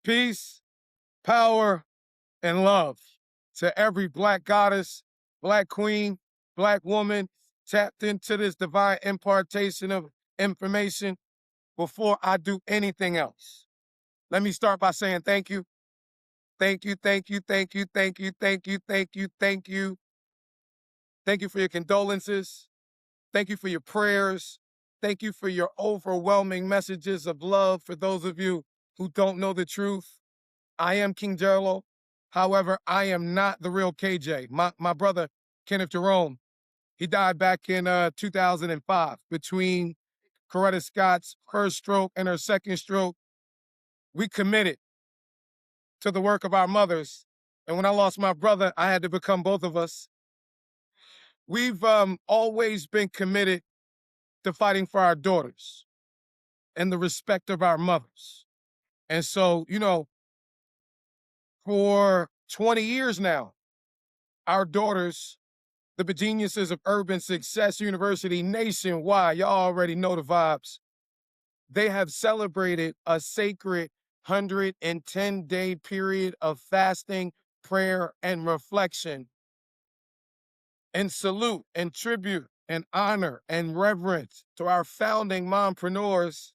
Peace, power, and love to every Black goddess, Black queen, Black woman tapped into this divine impartation of information before I do anything else. Let me start by saying thank you. Thank you, thank you, thank you, thank you, thank you, thank you, thank you. Thank you for your condolences. Thank you for your prayers. Thank you for your overwhelming messages of love for those of you who don't know the truth. I am King Gerlo. However, I am not the real KJ. My brother, Kenneth Jerome, he died back in 2005 between Coretta Scott's first stroke and her second stroke. We committed to the work of our mothers. And when I lost my brother, I had to become both of us. We've always been committed to fighting for our daughters and the respect of our mothers. And so, for 20 years now, our daughters, the geniuses of Urban Success University nationwide, y'all already know the vibes, they have celebrated a sacred 110-day period of fasting, prayer, and reflection, and salute and tribute and honor and reverence to our founding mompreneurs.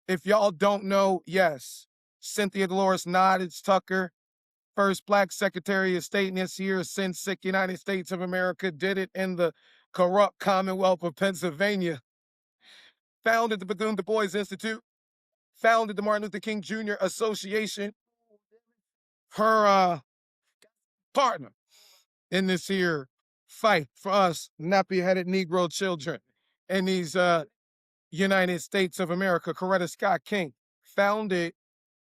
If y'all don't know, yes, Cynthia, Delores, Nottage, Tucker, first Black Secretary of State in this year since the United States of America, did it in the corrupt Commonwealth of Pennsylvania, founded the Bethune-Du Bois Institute, founded the Martin Luther King Jr. Association. Her partner in this here fight for us nappy-headed Negro children in these United States of America, Coretta Scott King, founded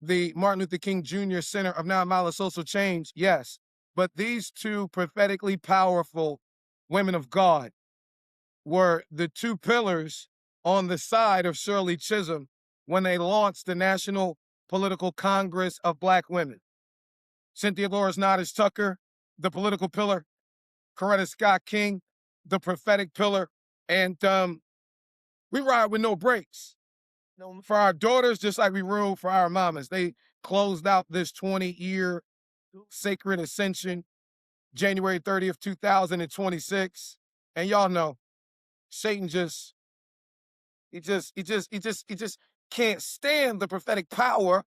the Martin Luther King Jr. Center of Nonviolent Social Change, yes. But these two prophetically powerful women of God were the two pillars on the side of Shirley Chisholm when they launched the National Political Congress of Black Women. Cynthia Delores Nottage Tucker, the political pillar, Coretta Scott King, the prophetic pillar, and we ride with no brakes. For our daughters, just like we rule for our mamas. They closed out this 20-year sacred ascension, January 30th, 2026. And y'all know, Satan just can't stand the prophetic power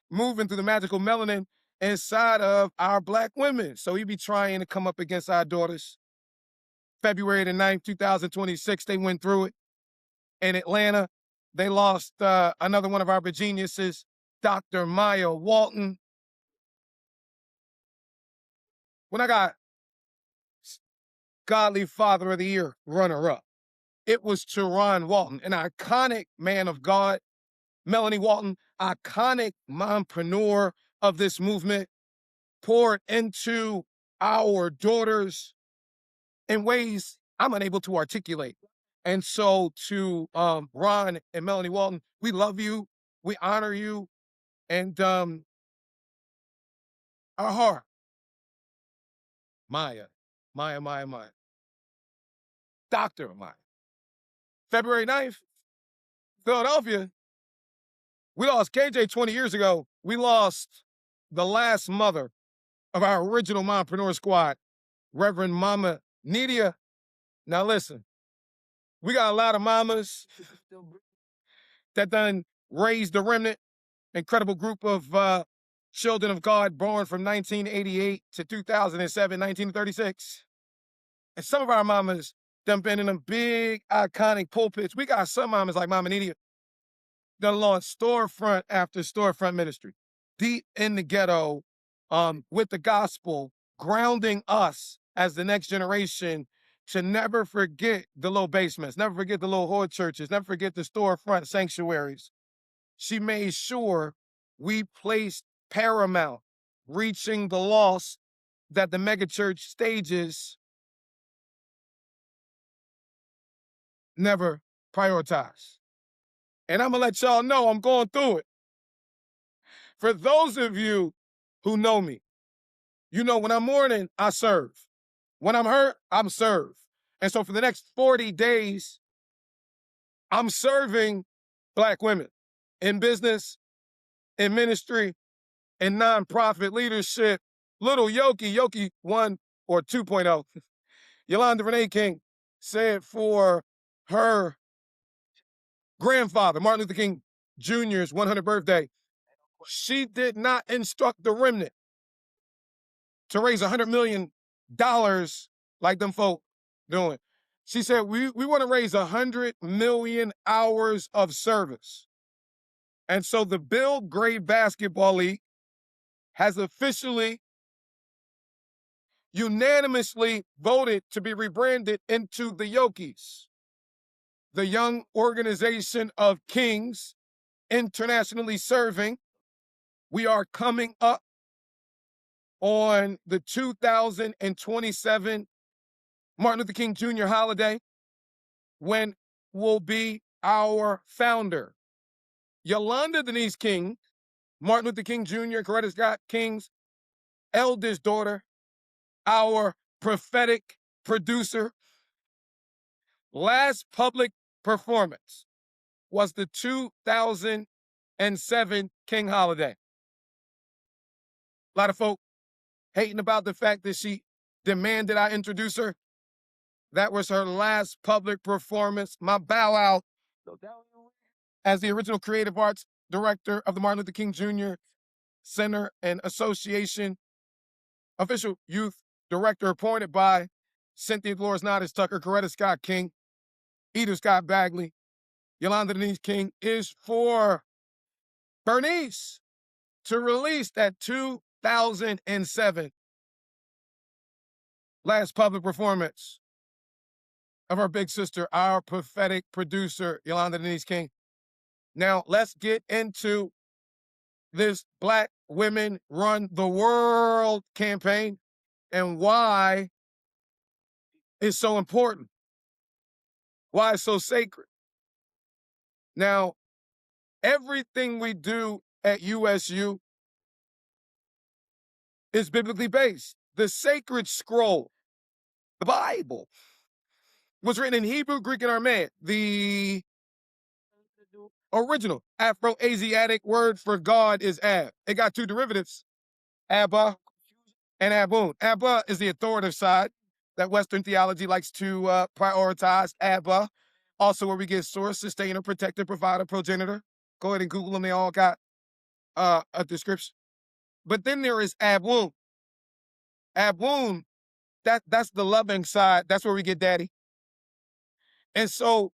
moving through the magical melanin inside of our Black women. So he be trying to come up against our daughters. February the 9th, 2026, they went through it. In Atlanta, they lost another one of our geniuses, Dr. Maya Walton. When I got Godly Father of the Year runner-up, it was Teron Walton, an iconic man of God. Melanie Walton, iconic mompreneur of this movement, poured into our daughters in ways I'm unable to articulate. And so to Ron and Melanie Walton, we love you, we honor you, and our heart, Maya, Dr. Maya. February 9th, Philadelphia, we lost KJ 20 years ago. We lost the last mother of our original mompreneur squad, Reverend Mama Nydia. Now listen, we got a lot of mamas that done raised the remnant, incredible group of children of God born from 1988 to 2007, 1936. And some of our mamas done been in them big, iconic pulpits. We got some mamas like Mama Nydia done launched storefront after storefront ministry, deep in the ghetto, with the gospel, grounding us as the next generation to never forget the little basements, never forget the little hood churches, never forget the storefront sanctuaries. She made sure we placed paramount, reaching the lost that the megachurch stages never prioritize. And I'm gonna let y'all know I'm going through it. For those of you who know me, you know when I'm mourning, I serve. When I'm hurt, I'm served. And so for the next 40 days, I'm serving Black women in business, in ministry and nonprofit leadership. Little Yoki 1 or 2.0. Yolanda Denise King said for her grandfather, Martin Luther King Jr.'s 100th birthday, she did not instruct the remnant to raise $100 million like them folk doing. She said, we want to raise 100 million hours of service. And so the Bill Gray Basketball League has officially unanimously voted to be rebranded into the Yokies, the young organization of kings internationally serving. We are coming up on the 2027 Martin Luther King Jr. holiday, when will be our founder, Yolanda Denise King, Martin Luther King Jr., Coretta Scott King's eldest daughter, our prophetic producer. Last public performance was the 2007 King holiday. A lot of folk hating about the fact that she demanded I introduce her. That was her last public performance. My bow out as the original creative arts director of the Martin Luther King Jr. Center and Association, official youth director appointed by Cynthia, Delores, Nottage, Tucker, Coretta Scott King, Edythe Scott Bagley, Yolanda Denise King, is for Bernice to release that 2007 last public performance of her big sister, our prophetic producer, Yolanda Denise King. Now, let's get into this Black Women Run the World campaign and why it's so important, why it's so sacred. Now, everything we do at USU is biblically based. The sacred scroll, the Bible, was written in Hebrew, Greek, and Aramaic. The original Afro-Asiatic word for God is Ab. It got two derivatives, Abba and Abun. Abba is the authoritative side that Western theology likes to prioritize. Abba, also where we get source, sustainer, protector, provider, progenitor. Go ahead and Google them. They all got a description. But then there is Abun. Abun, that's the loving side. That's where we get daddy. And so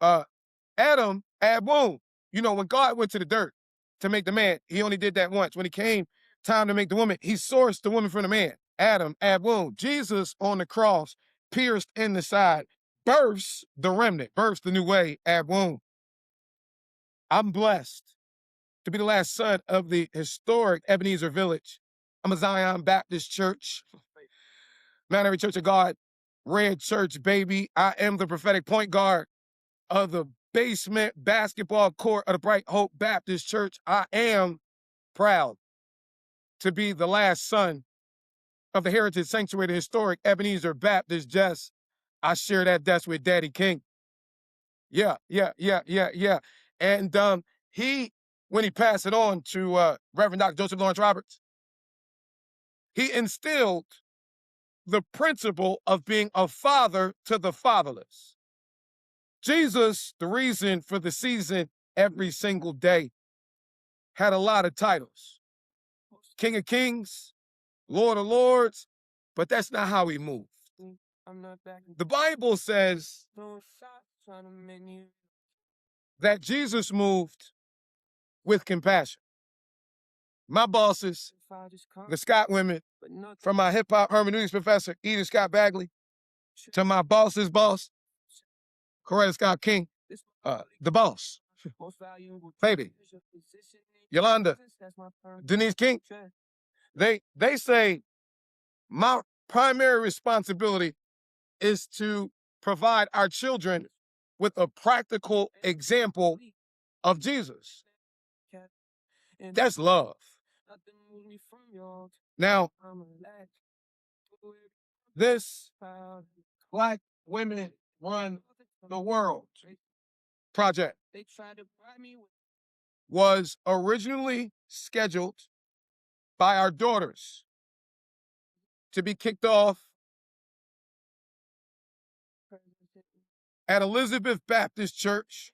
Adam, Abun, you know, when God went to the dirt to make the man, he only did that once. When it came time to make the woman, he sourced the woman from the man. Adam, Abun. Jesus on the cross, pierced in the side, births the remnant, births the new way, Abun. I'm blessed to be the last son of the historic Ebenezer Village. I'm a Zion Baptist Church, Mount Airy Church of God, Red Church, baby. I am the prophetic point guard of the basement basketball court of the Bright Hope Baptist Church. I am proud to be the last son of the Heritage Sanctuary, the historic Ebenezer Baptist Jess. I share that desk with Daddy King. Yeah. And he, when he passed it on to Reverend Dr. Joseph Lawrence Roberts, he instilled the principle of being a father to the fatherless. Jesus, the reason for the season every single day, had a lot of titles. King of Kings, Lord of Lords, but that's not how he moved. The Bible says that Jesus moved with compassion. My bosses, the Scott women, from my hip-hop hermeneutics professor, Edythe Scott Bagley, to my boss's boss, Coretta Scott King, the boss, baby, Yolanda Denise King, they say my primary responsibility is to provide our children with a practical example of Jesus. That's love. Now, this Black Women Run the World project was originally scheduled by our daughters to be kicked off at Elizabeth Baptist Church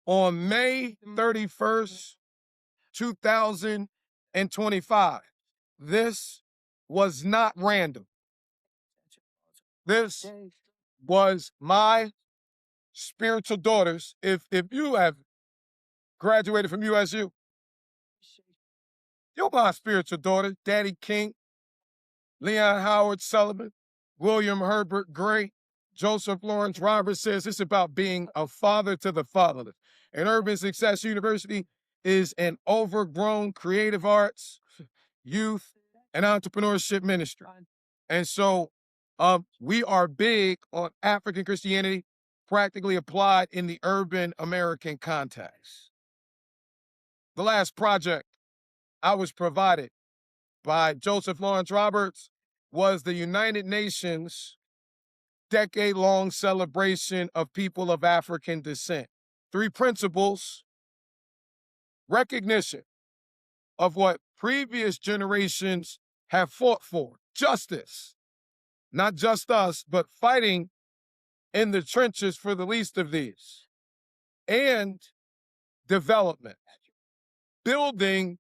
on May 31st, 2025. This was not random. This was my spiritual daughters. If you have graduated from USU, you're my spiritual daughter, Daddy King, Leon Howard Sullivan, William Herbert Gray, Joseph Lawrence Roberts says it's about being a father to the fatherless. And Urban Success University is an overgrown creative arts, youth, and entrepreneurship ministry. And so we are big on African Christianity, practically applied in the urban American context. The last project I was provided by Joseph Lawrence Roberts was the United Nations decade-long celebration of people of African descent. 3 principles: recognition of what previous generations have fought for, justice, not just us, but fighting in the trenches for the least of these, and development, building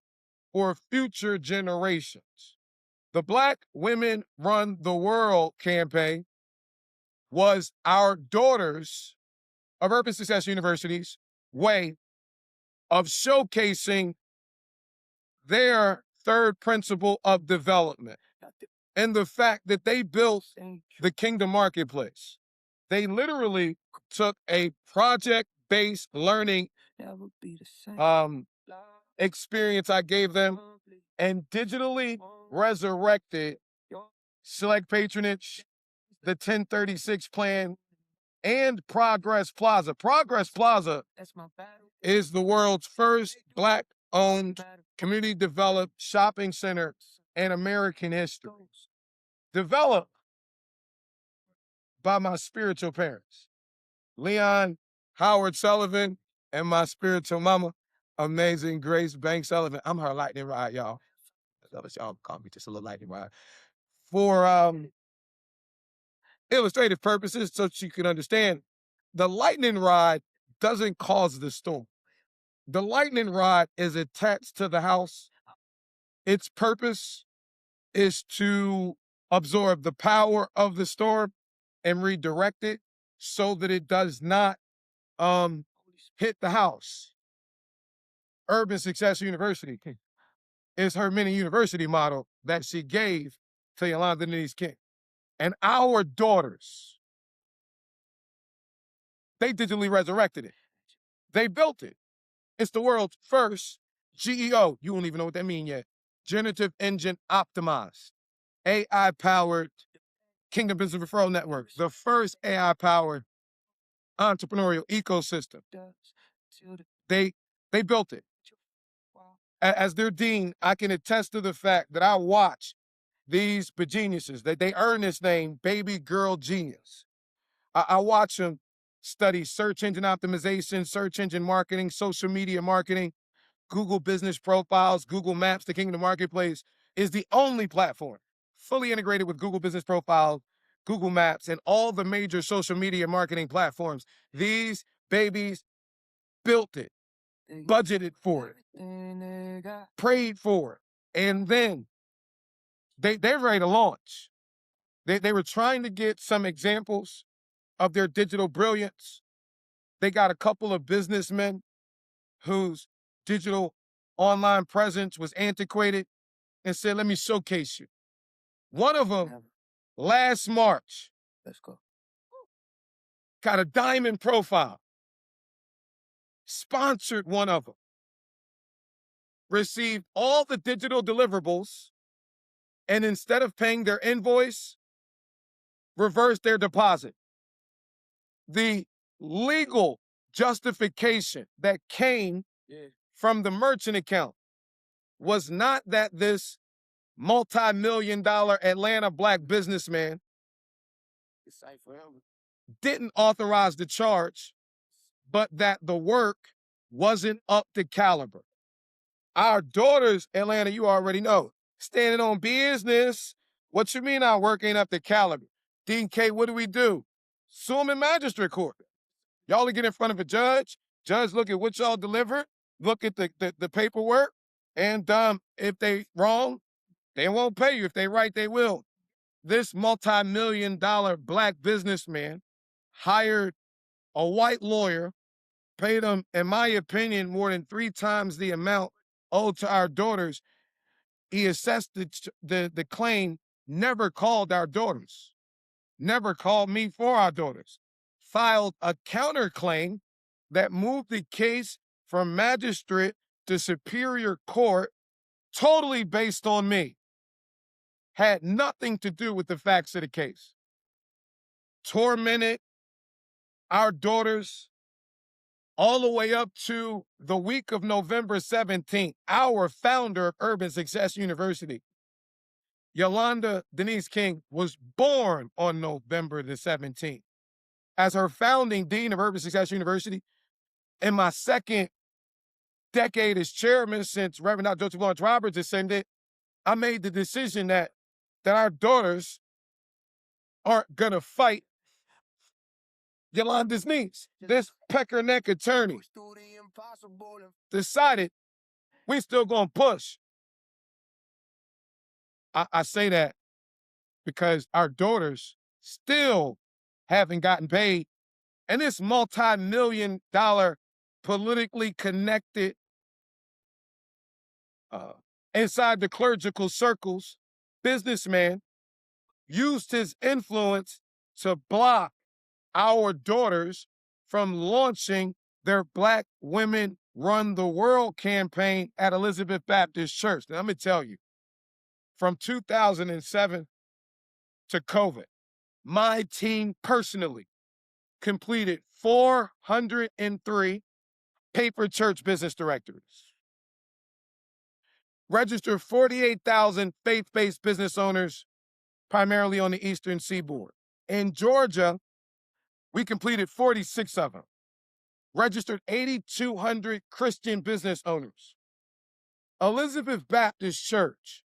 for future generations. The Black Women Run the World campaign was our daughters of Urban Success University's way of showcasing their 3rd principle of development and the fact that they built the Kingdom Marketplace. They literally took a project-based learning experience I gave them and digitally resurrected Select Patronage, the 1036 plan, and Progress Plaza. Progress Plaza is the world's first Black-owned, community-developed shopping center in American history. Developed by my spiritual parents, Leon Howard Sullivan, and my spiritual mama, Amazing Grace Banks Sullivan. I'm her lightning rod, y'all. Y'all call me just a little lightning rod. For illustrative purposes, so you can understand, the lightning rod doesn't cause the storm. The lightning rod is attached to the house. Its purpose is to absorb the power of the storm and redirect it so that it does not hit the house. Urban Success University is her mini university model that she gave to Yolanda Denise King. And our daughters, they digitally resurrected it. They built it. It's the world's first GEO. You won't even know what that means yet. Generative Engine Optimized, AI-powered Kingdom Business Referral Network, the first AI-powered entrepreneurial ecosystem. They built it. As their dean, I can attest to the fact that I watch these geniuses, that they earn this name, baby girl genius. I watch them study search engine optimization, search engine marketing, social media marketing, Google business profiles, Google Maps. The Kingdom Marketplace is the only platform fully integrated with Google business profiles, Google Maps, and all the major social media marketing platforms. These babies built it, budgeted for it, prayed for it, and then they're ready to launch. They were trying to get some examples of their digital brilliance. They got a couple of businessmen whose digital online presence was antiquated and said, let me showcase you. One of them, last March, got a diamond profile, sponsored one of them, received all the digital deliverables, and instead of paying their invoice, reversed their deposit. The legal justification that came from the merchant account was not that this multi-million-dollar Atlanta Black businessman didn't authorize the charge, but that the work wasn't up to caliber. Our daughters, Atlanta, you already know, standing on business. What you mean our work ain't up to caliber? DK, what do? Sue them in magistrate court. Y'all will get in front of a judge. Judge look at what y'all delivered, look at the paperwork, and if they wrong, they won't pay you. If they right, they will. This multi-million-dollar black businessman hired a white lawyer, paid him, in my opinion, more than 3 times the amount owed to our daughters. He assessed the claim, never called our daughters, never called me for our daughters, filed a counterclaim that moved the case from magistrate to superior court, totally based on me. Had nothing to do with the facts of the case. Tormented our daughters all the way up to the week of November 17th. Our founder of Urban Success University, Yolanda Denise King, was born on November the 17th. As her founding dean of Urban Success University, in my second decade as chairman since Reverend Dr. Joseph Lawrence Roberts ascended, I made the decision that our daughters aren't gonna fight Yolanda's niece. This peckerneck attorney decided we still gonna push. I say that because our daughters still haven't gotten paid. And this multi-million-dollar politically connected inside the clerical circles businessman used his influence to block our daughters from launching their Black Women Run the World campaign at Elizabeth Baptist Church. Now, let me tell you, from 2007 to COVID, my team personally completed 403 paper church business directories, registered 48,000 faith-based business owners, primarily on the Eastern Seaboard. In Georgia, we completed 46 of them, registered 8,200 Christian business owners. Elizabeth Baptist Church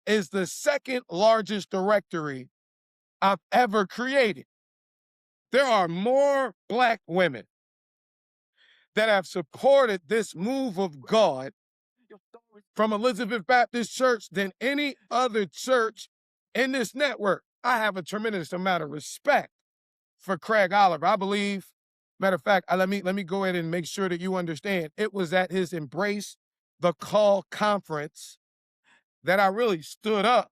is the second largest directory I've ever created. There are more Black women that have supported this move of God from Elizabeth Baptist Church than any other church in this network. I have a tremendous amount of respect for Craig Oliver. I believe, matter of fact, let me go ahead and make sure that you understand. It was at his Embrace the Call conference that I really stood up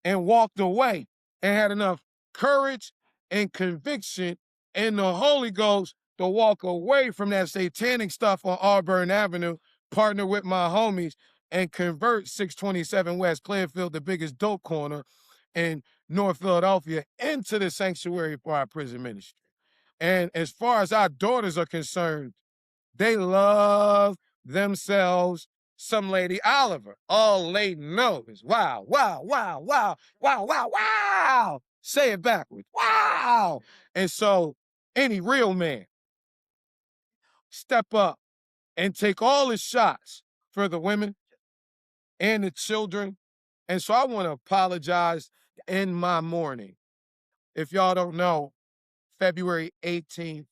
and walked away and had enough courage and conviction in the Holy Ghost to walk away from that satanic stuff on Auburn Avenue, partner with my homies, and convert 627 West Clearfield, the biggest dope corner in North Philadelphia, into the sanctuary for our prison ministry. And as far as our daughters are concerned, they love themselves some Lady Oliver. All they know is wow, wow, wow, wow, wow, wow, wow. Say it backwards. Wow. And so any real man step up and take all his shots for the women and the children. And so I want to apologize in my mourning. If y'all don't know, February 18th,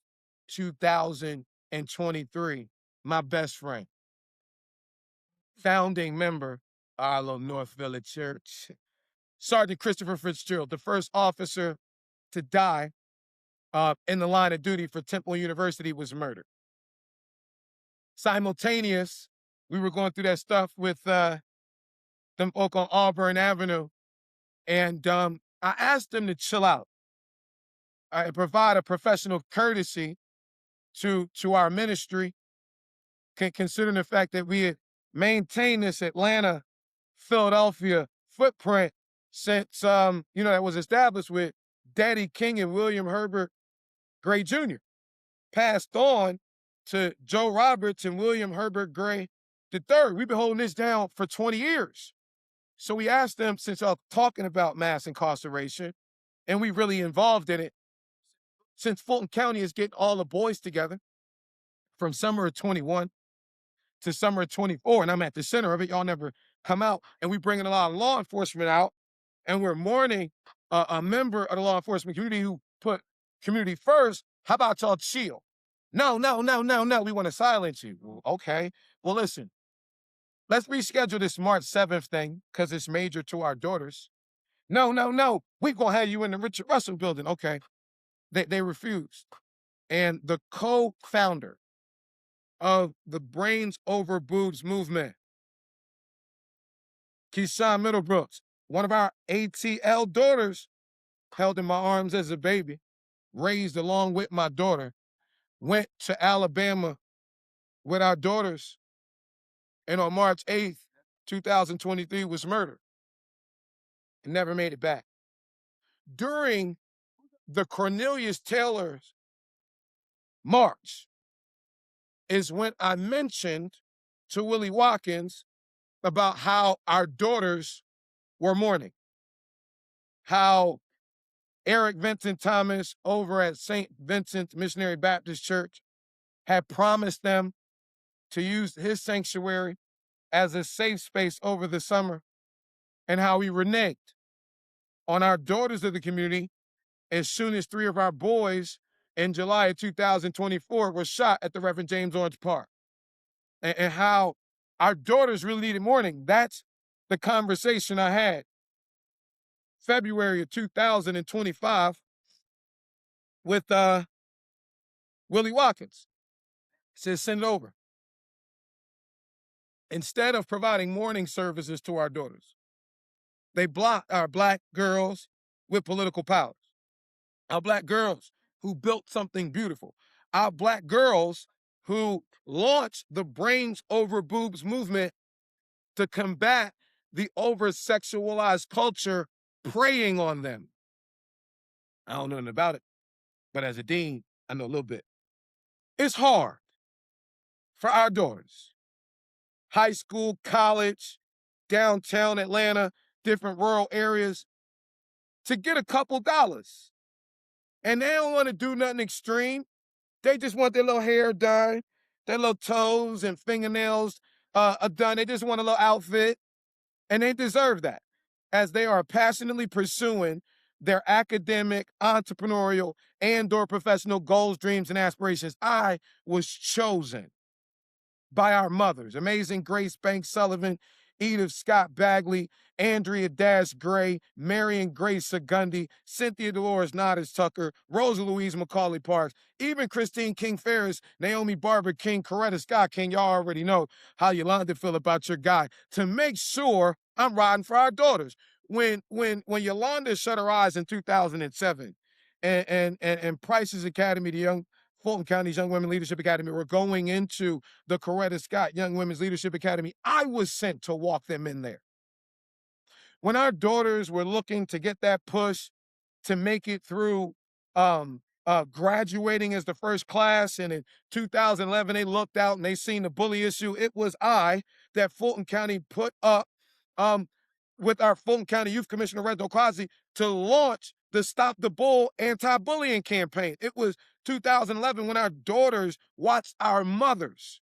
2023, my best friend, founding member of our little North Village Church, Sergeant Christopher Fitzgerald, the first officer to die in the line of duty for Temple University, was murdered. Simultaneous, we were going through that stuff with them folk on Auburn Avenue, and I asked them to chill out. I provide a professional courtesy to our ministry, considering the fact that we had maintained this Atlanta, Philadelphia footprint since, that was established with Daddy King and William Herbert Gray Jr., passed on to Joe Roberts and William Herbert Gray III. We've been holding this down for 20 years. So we asked them, since y'all talking about mass incarceration, and we really involved in it, since Fulton County is getting all the boys together from summer of 21 to summer of 24, and I'm at the center of it. Y'all never come out, and we bringing a lot of law enforcement out, and we're mourning a member of the law enforcement community who put community first. How about y'all chill? No, no, no, no, no. We want to silence you. Well, okay. Well, listen, let's reschedule this March 7th thing because it's major to our daughters. No, no, no. We're going to have you in the Richard Russell building. Okay. They refused. And the co-founder of the Brains Over Boobs movement, Keyshawn Middlebrooks, one of our ATL daughters, held in my arms as a baby, raised along with my daughter, went to Alabama with our daughters, and on March 8th, 2023 was murdered and never made it back. During the Cornelius Taylor's march is when I mentioned to Willie Watkins about how our daughters were mourning, how Eric Vincent Thomas over at St. Vincent Missionary Baptist Church had promised them to use his sanctuary as a safe space over the summer, and how we reneged on our daughters of the community as soon as 3 of our boys in July of 2024 were shot at the Reverend James Orange Park, and how our daughters really needed mourning. That's the conversation I had February of 2025 with Willie Watkins. He says, send it over. Instead of providing mourning services to our daughters, they blocked our black girls with political powers. Our black girls who built something beautiful. Our black girls who launched the Brains Over Boobs movement to combat the over-sexualized culture preying on them. I don't know nothing about it, but as a dean, I know a little bit. It's hard for our daughters, high school, college, downtown Atlanta, different rural areas, to get a couple dollars. And they don't want to do nothing extreme. They just want their little hair done, their little toes and fingernails done. They just want a little outfit, and they deserve that, as they are passionately pursuing their academic, entrepreneurial, and/or professional goals, dreams, and aspirations. I was chosen by our mothers, Amazing Grace Banks Sullivan, Edythe Scott Bagley, Andrea Dash Gray, Marion Grace Segundi, Cynthia Delores Nottage Tucker, Rosa Louise Macaulay Parks, even Christine King Ferris, Naomi Barbara King, Coretta Scott King. Y'all already know how Yolanda feel about your guy. To make sure I'm riding for our daughters. When Yolanda shut her eyes in 2007 and Price's Academy, the young Fulton County's Young Women Leadership Academy, were going into the Coretta Scott Young Women's Leadership Academy, I was sent to walk them in there. When our daughters were looking to get that push to make it through graduating as the first class, and in 2011 they looked out and they seen the bully issue, it was I that Fulton County put up with our Fulton County Youth Commissioner, Red Quasi, to launch the Stop the Bull anti-bullying campaign. It was 2011 when our daughters watched our mothers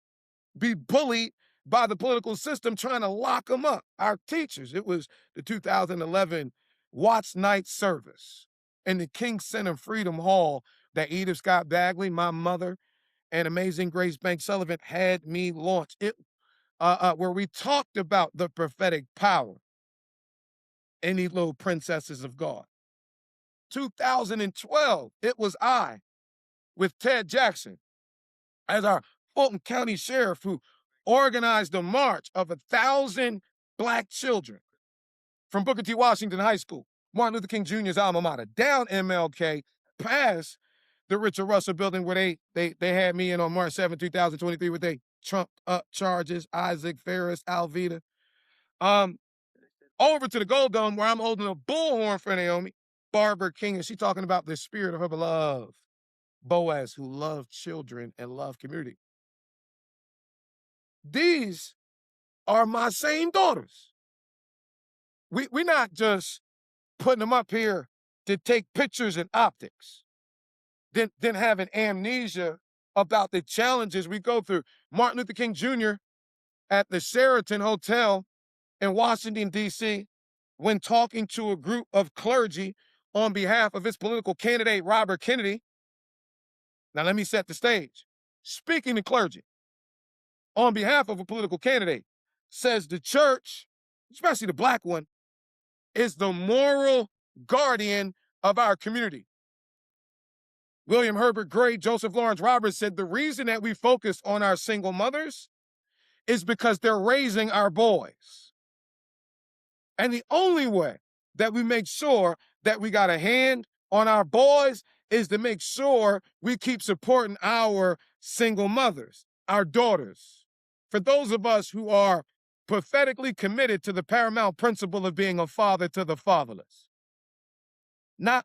be bullied by the political system trying to lock them up. Our teachers. It was the 2011 Watch Night service in the King Center Freedom Hall that Edythe Scott Bagley, my mother, and Amazing Grace Banks Sullivan had me launch. It where we talked about the prophetic power in these little princesses of God. 2012, it was I with Ted Jackson as our Fulton County Sheriff who organized a march of 1,000 black children from Booker T. Washington High School, Martin Luther King Jr.'s alma mater, down MLK, past the Richard Russell building where they had me in on March 7, 2023 with they trumped up charges, Isaac Ferris, Alveda. Over to the Gold Dome where I'm holding a bullhorn for Naomi Barbara King, and she's talking about the spirit of her beloved Boaz, who loved children and loved community. These are my same daughters. We're not just putting them up here to take pictures and optics, then having amnesia about the challenges we go through. Martin Luther King Jr. at the Sheraton Hotel in Washington, D.C., when talking to a group of clergy on behalf of his political candidate, Robert Kennedy. Now, let me set the stage. Speaking to clergy on behalf of a political candidate, says the church, especially the black one, is the moral guardian of our community. William Herbert Gray, Joseph Lawrence Roberts said the reason that we focus on our single mothers is because they're raising our boys. And the only way that we make sure that we got a hand on our boys is to make sure we keep supporting our single mothers, our daughters. For those of us who are prophetically committed to the paramount principle of being a father to the fatherless. Not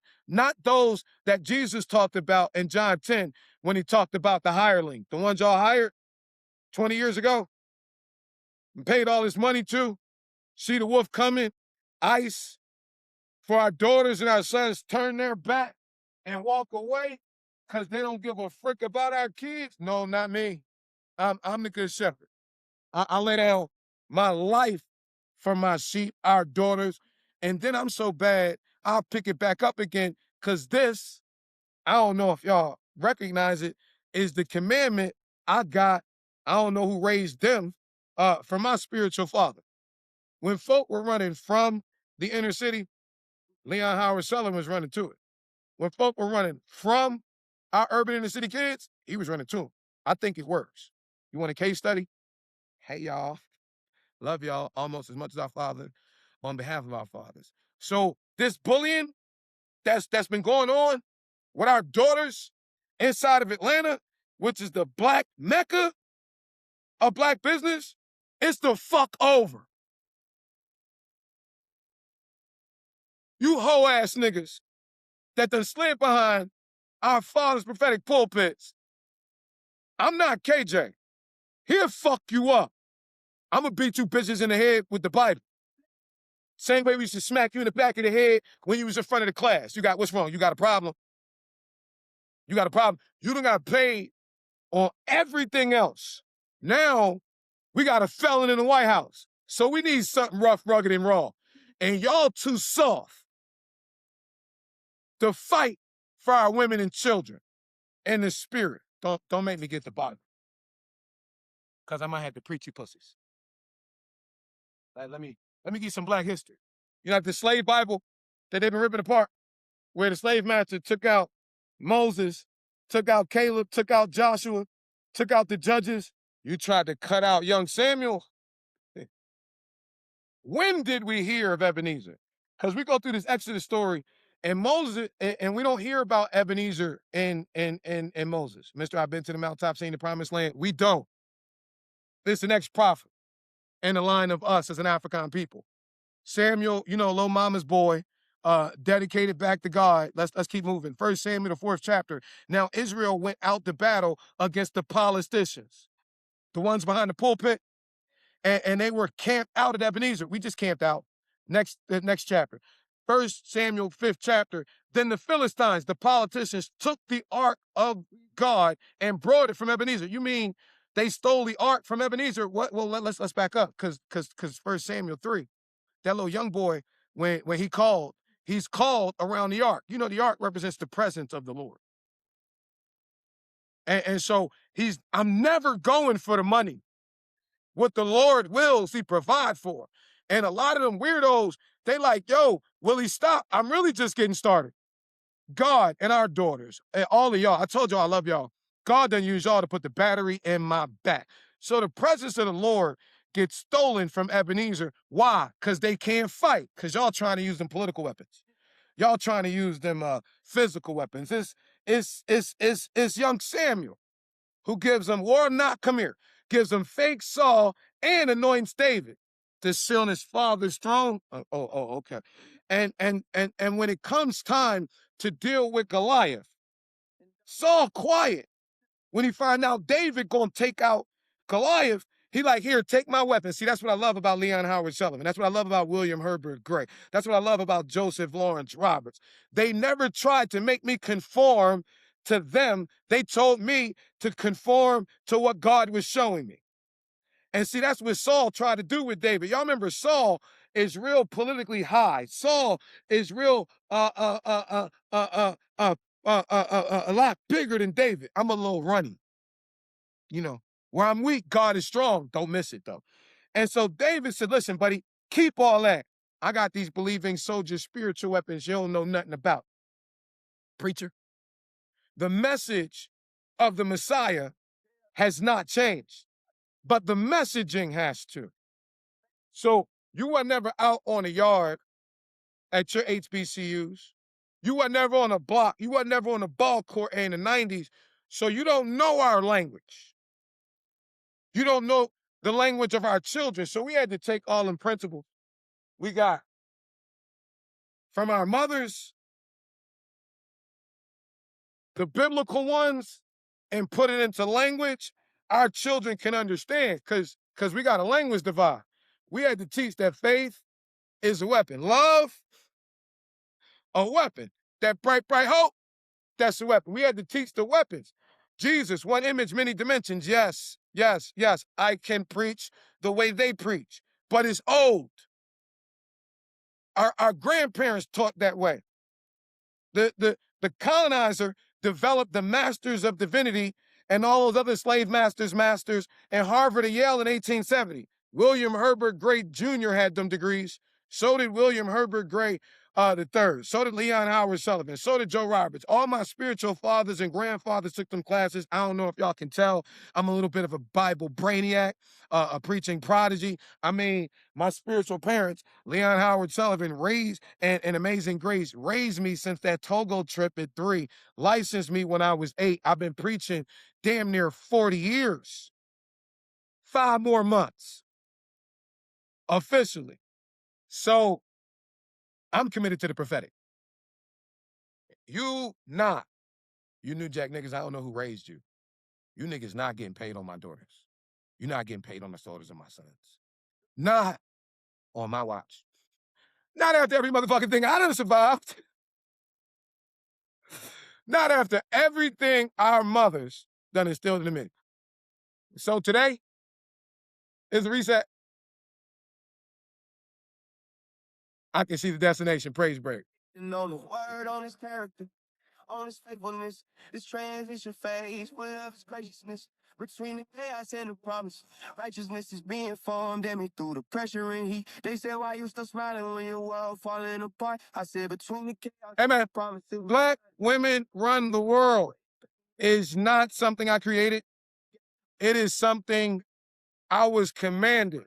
those that Jesus talked about in John 10 when he talked about the hireling, the ones y'all hired 20 years ago and paid all this money to. See the wolf coming, ice, for our daughters and our sons turn their back and walk away because they don't give a frick about our kids. No, not me. I'm the good shepherd. I lay down my life for my sheep, our daughters, and then I'm so bad, I'll pick it back up again because this, I don't know if y'all recognize it, is the commandment I got. I don't know who raised them from my spiritual father. When folk were running from the inner city, Leon Howard Sullivan was running to it. When folk were running from our urban inner city kids, he was running to them. I think it works. You want a case study? Hey, y'all. Love y'all almost as much as our father on behalf of our fathers. So this bullying that's been going on with our daughters inside of Atlanta, which is the black mecca of black business, it's the fuck over. You hoe ass niggas that done slid behind our father's prophetic pulpits. I'm not KJ. He'll fuck you up. I'm gonna beat you bitches in the head with the Bible. Same way we used to smack you in the back of the head when you was in front of the class. What's wrong? You got a problem? You got a problem? You done got paid on everything else. Now, we got a felon in the White House. So we need something rough, rugged, and raw. And y'all too soft to fight for our women and children and the spirit. Don't make me get the Bible. Because I might have to preach you pussies. Let me give you some black history. You know, like the slave Bible that they've been ripping apart, where the slave master took out Moses, took out Caleb, took out Joshua, took out the judges. You tried to cut out young Samuel. When did we hear of Ebenezer? Because we go through this Exodus story, and Moses, and we don't hear about Ebenezer and Moses. Mister, I've been to the mountaintop, seen the promised land. We don't. This is the next prophet in the line of us as an African people. Samuel, you know, little mama's boy, dedicated back to God. Let's keep moving. 1 Samuel, the 4th chapter. Now Israel went out to battle against the politicians, the ones behind the pulpit, and they were camped out at Ebenezer. We just camped out. The next chapter. 1 Samuel, 5th chapter. Then the Philistines, the politicians, took the ark of God and brought it from Ebenezer. You mean they stole the ark from Ebenezer? What? Well, let's back up, because 1 Samuel 3, that little young boy, when he's called around the ark. You know, the ark represents the presence of the Lord. And so I'm never going for the money. What the Lord wills, he provide for. And a lot of them weirdos, they like, yo, will he stop? I'm really just getting started. God and our daughters, and all of y'all, I told y'all I love y'all. God done use y'all to put the battery in my back. So the presence of the Lord gets stolen from Ebenezer. Why? Because they can't fight. Because y'all trying to use them political weapons. Y'all trying to use them physical weapons. It's young Samuel who gives them, war not, come here, gives them fake Saul and anoints David to sit on his father's throne. Okay. And when it comes time to deal with Goliath, Saul quiet. When he find out David gonna take out Goliath, he like, here, take my weapon. See, that's what I love about Leon Howard Sullivan. That's what I love about William Herbert Gray. That's what I love about Joseph Lawrence Roberts. They never tried to make me conform to them. They told me to conform to what God was showing me. And see, that's what Saul tried to do with David. Y'all remember Saul is real politically high. Saul is real a lot bigger than David. I'm a little runny. You know, where I'm weak, God is strong. Don't miss it though. And so David said, listen, buddy, keep all that. I got these believing soldiers, spiritual weapons you don't know nothing about. Preacher, the message of the Messiah has not changed, but the messaging has to. So you were never out on a yard at your HBCUs. You were never on a block. You were never on a ball court in the 90s. So you don't know our language. You don't know the language of our children. So we had to take all them principles we got from our mothers, the biblical ones, and put it into language our children can understand, because we got a language divide. We had to teach that faith is a weapon. Love, a weapon. That bright, bright hope, that's a weapon. We had to teach the weapons. Jesus, one image, many dimensions. Yes, yes, yes. I can preach the way they preach, but it's old. Our grandparents taught that way. The colonizer developed the masters of divinity and all those other slave masters, and Harvard and Yale in 1870. William Herbert Gray Jr. had them degrees. So did William Herbert Gray the third. So did Leon Howard Sullivan. So did Joe Roberts. All my spiritual fathers and grandfathers took them classes. I don't know if y'all can tell. I'm a little bit of a Bible brainiac, a preaching prodigy. I mean, my spiritual parents, Leon Howard Sullivan, and Amazing Grace, raised me since that Togo trip at 3, licensed me when I was 8. I've been preaching damn near 40 years. 5 more months, officially. So I'm committed to the prophetic. You not. You New Jack niggas, I don't know who raised you. You niggas not getting paid on my daughters. You're not getting paid on the daughters of my sons. Not on my watch. Not after every motherfucking thing I done survived. Not after everything our mothers done instilled in me. So today is a reset. I can see the destination. Praise break. Know the word on his character, on his faithfulness, this transition phase, whatever his graciousness. Between the chaos and the promise, righteousness is being formed in me through the pressure and heat. They say, why you still smiling when your world falling apart? I said, between the chaos and the promise. Black women run the world is not something I created. It is something I was commanded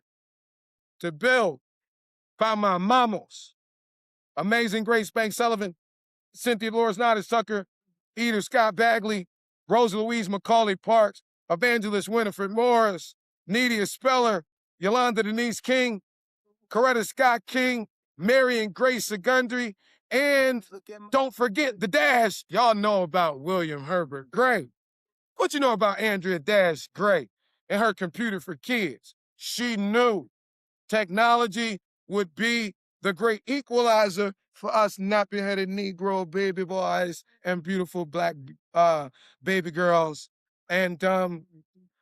to build by my mamas. Amazing Grace Bank Sullivan, Cynthia Delores Nottage Tucker, Edythe Scott Bagley, Rosa Louise McCauley Parks, Evangelist Winifred Morris, Nydia Speller, Yolanda Denise King, Coretta Scott King, Marion Grace Segundry, and don't forget the Dash. Y'all know about William Herbert Gray. What you know about Andrea Dash Gray and her computer for kids? She knew technology would be the great equalizer for us nappy-headed Negro baby boys and beautiful black baby girls. And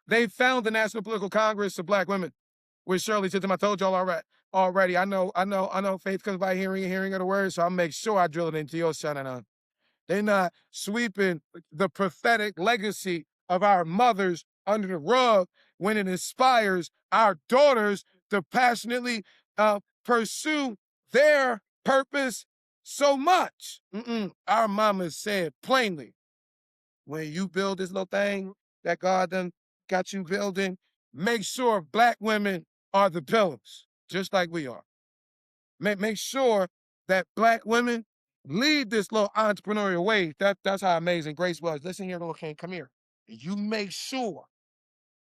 they found the National Political Congress of Black Women with Shirley Chisholm. I told y'all already. I know faith comes by hearing and hearing of the word, so I'll make sure I drill it into your son. They're not sweeping the prophetic legacy of our mothers under the rug when it inspires our daughters to passionately pursue their purpose so much. Our mamas said plainly, when you build this little thing that God done got you building, make sure Black women are the pillars, just like we are. Make sure that Black women lead this little entrepreneurial wave. That's how Amazing Grace was. Listen here, little king, come here. You make sure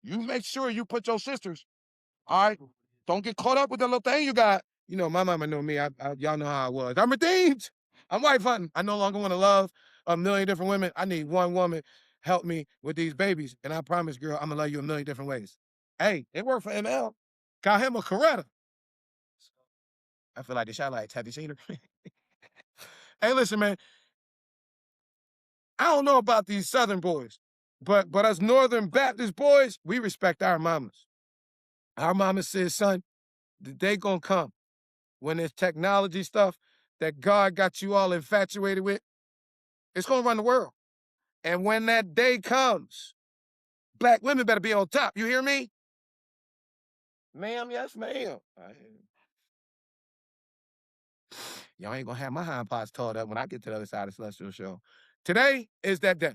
you put your sisters, all right? Don't get caught up with the little thing you got. You know, my mama know me. Y'all know how I was. I'm redeemed. I'm wife hunting. I no longer want to love a million different women. I need one woman help me with these babies. And I promise, girl, I'm going to love you a million different ways. Hey, it worked for ML. Got him a Coretta. I feel like the shot lights. Have you seen her? Hey, listen, man. I don't know about these Southern boys, but us Northern Baptist boys, we respect our mamas. Our mama says, son, the day gonna come when this technology stuff that God got you all infatuated with, it's gonna run the world. And when that day comes, black women better be on top. You hear me? Ma'am, yes, ma'am. Y'all ain't gonna have my hind parts tore up when I get to the other side of the celestial show. Today is that day.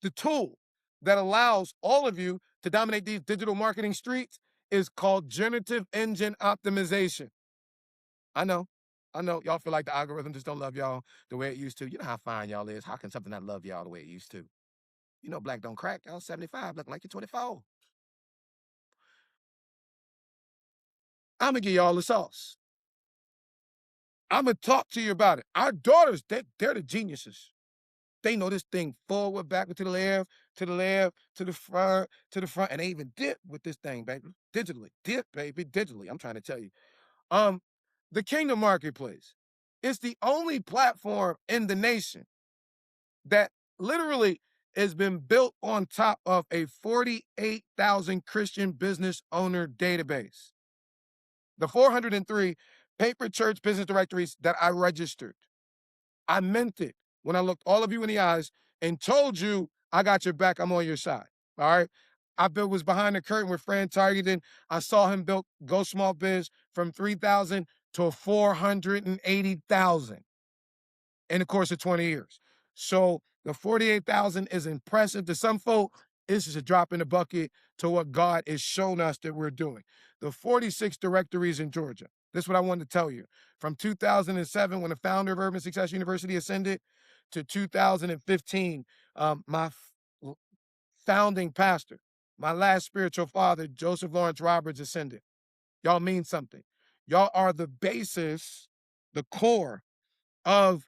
The tool that allows all of you to dominate these digital marketing streets is called generative engine optimization. I know. Y'all feel like the algorithm just don't love y'all the way it used to. You know how fine y'all is. How can something not love y'all the way it used to? You know, black don't crack. Y'all 75, looking like you're 24. I'm gonna give y'all the sauce. I'm gonna talk to you about it. Our daughters, they're the geniuses. They know this thing forward, backward, to the left, to the left, to the front, and they even dip with this thing, baby. Digitally. Dip, baby, digitally. I'm trying to tell you. The Kingdom Marketplace is the only platform in the nation that literally has been built on top of a 48,000 Christian business owner database. The 403 paper church business directories that I registered. I meant it when I looked all of you in the eyes and told you I got your back, I'm on your side. All right. Was behind the curtain with Fran Targeting. I saw him build Go Small Biz from 3,000 to 480,000 in the course of 20 years. So the 48,000 is impressive to some folk. It's just a drop in the bucket to what God has shown us that we're doing. The 46 directories in Georgia. This is what I wanted to tell you. From 2007, when the founder of Urban Success University ascended, to 2015, my founding pastor, my last spiritual father, Joseph Lawrence Roberts, ascended. Y'all mean something. Y'all are the basis, the core of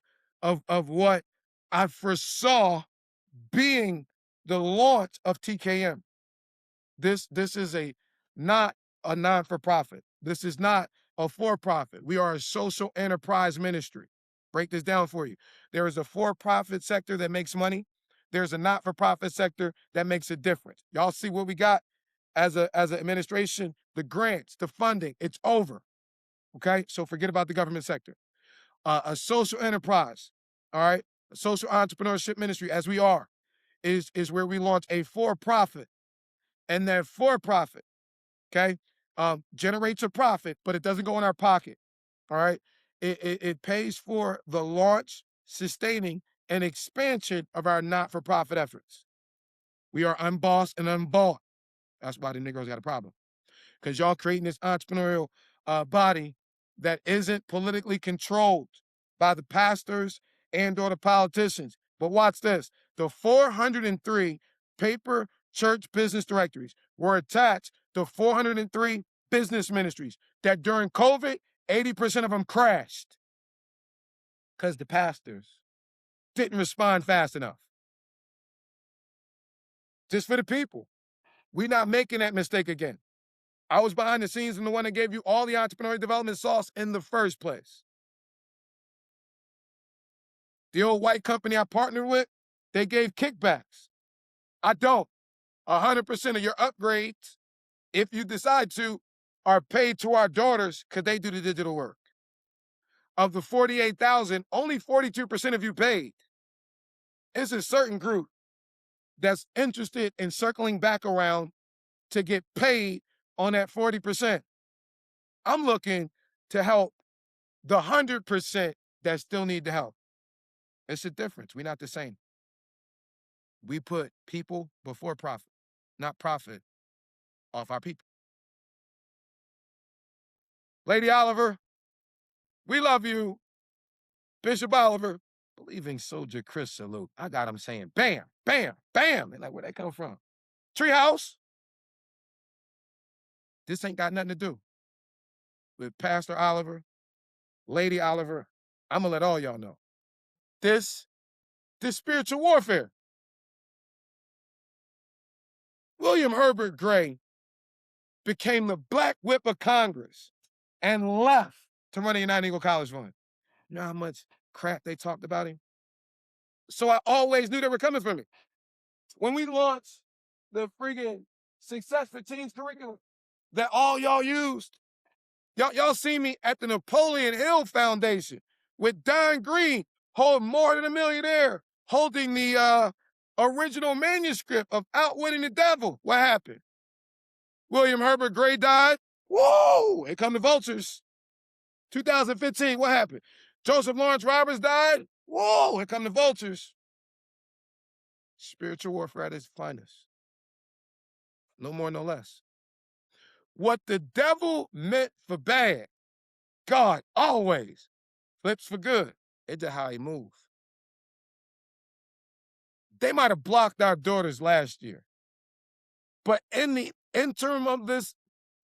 what I foresaw being the launch of TKM. This is not a non-for-profit. This is not a for-profit. We are a social enterprise ministry. Break this down for you. There is a for-profit sector that makes money. There's a not-for-profit sector that makes a difference. Y'all see what we got as an administration, the grants, the funding, it's over. Okay, so forget about the government sector. A social enterprise, all right, a social entrepreneurship ministry, as we are, is where we launch a for-profit, and that for-profit, okay, generates a profit, but it doesn't go in our pocket, all right? It pays for the launch, sustaining, and expansion of our not-for-profit efforts. We are unbossed and unbought. That's why the Negroes got a problem. Because y'all creating this entrepreneurial body that isn't politically controlled by the pastors and or the politicians. But watch this. The 403 paper church business directories were attached to 403 business ministries that during COVID, 80% of them crashed because the pastors didn't respond fast enough. Just for the people. We're not making that mistake again. I was behind the scenes and the one that gave you all the entrepreneurial development sauce in the first place. The old white company I partnered with, they gave kickbacks. I don't. 100% of your upgrades, if you decide to, are paid to our daughters because they do the digital work. Of the 48,000, only 42% of you paid. It's a certain group that's interested in circling back around to get paid on that 40%. I'm looking to help the 100% that still need the help. It's a difference. We're not the same. We put people before profit, not profit off our people. Lady Oliver, we love you. Bishop Oliver, believing soldier Chris salute. I got him saying bam, bam, bam. They're like, where'd that come from? Treehouse. This ain't got nothing to do with Pastor Oliver, Lady Oliver. I'm gonna let all y'all know. This spiritual warfare. William Herbert Gray became the black whip of Congress and left to run the United Eagle College Fund. You know how much crap they talked about him? So I always knew they were coming for me. When we launched the friggin' Success for Teens curriculum that all y'all used, y'all see me at the Napoleon Hill Foundation with Don Green, holding More Than a Millionaire, holding the original manuscript of Outwitting the Devil. What happened? William Herbert Gray died. Whoa! Here come the vultures. 2015, what happened? Joseph Lawrence Roberts died. Whoa! Here come the vultures. Spiritual warfare at its finest. No more, no less. What the devil meant for bad, God always flips for good. It's just how he moves. They might have blocked our daughters last year, but in the interim of this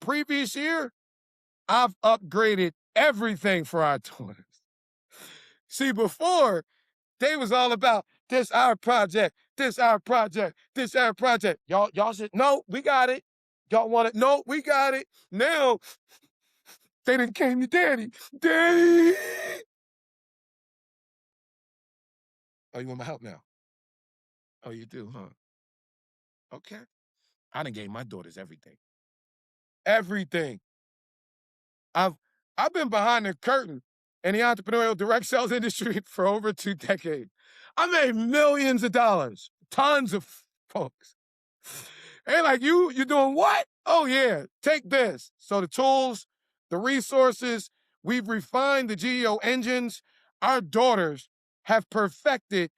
previous year, I've upgraded everything for our daughters. See, before, they was all about this our project, this our project, this our project. Y'all said, no, we got it. Y'all want it? No, we got it. Now, they done came to daddy. Daddy! Oh, you want my help now? Oh, you do, huh? Okay. I done gave my daughters everything. Everything. I've been behind the curtain in the entrepreneurial direct sales industry for over 2 decades. I made millions of dollars, tons of folks. And like, you doing what? Oh yeah, take this. So the tools, the resources, we've refined the GEO engines. Our daughters have perfected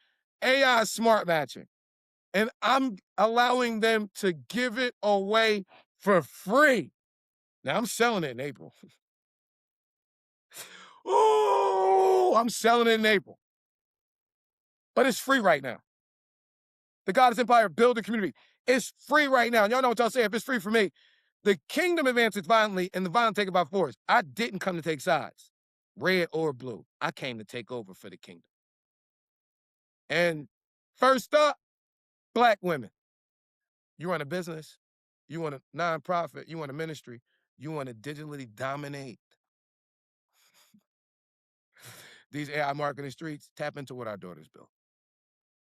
AI smart matching. And I'm allowing them to give it away for free. Now I'm selling it in April. Ooh, I'm selling it in April. But it's free right now. The Goddess Empire Builder Community. It's free right now. Y'all know what y'all say. If it's free for me, the kingdom advances violently and the violent take it by force. I didn't come to take sides, red or blue. I came to take over for the kingdom. And first up, Black women. You run a business, you want a nonprofit, you want a ministry, you want to digitally dominate these AI marketing streets, tap into what our daughters built.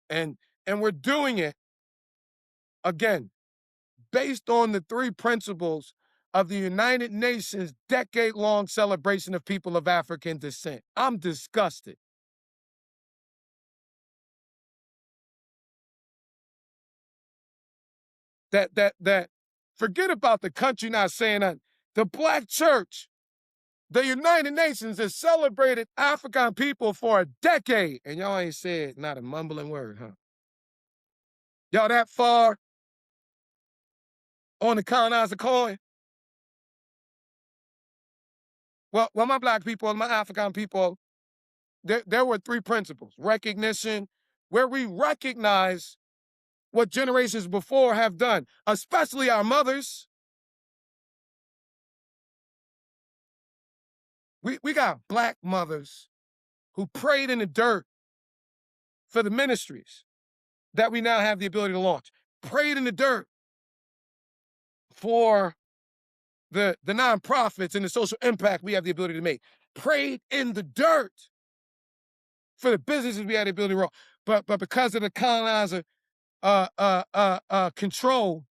And we're doing it, again, based on the 3 principles of the United Nations decade-long celebration of people of African descent. I'm disgusted. That forget about the country not saying that. The Black church, the United Nations has celebrated African people for a decade, and y'all ain't said not a mumbling word, huh? Y'all that far on the colonizer coin? Well, my Black people and my African people, there were 3 principles. Recognition, where we recognize what generations before have done, especially our mothers. We got Black mothers who prayed in the dirt for the ministries that we now have the ability to launch. Prayed in the dirt for the nonprofits and the social impact we have the ability to make. Prayed in the dirt for the businesses we had the ability to run. But because of the colonizer control,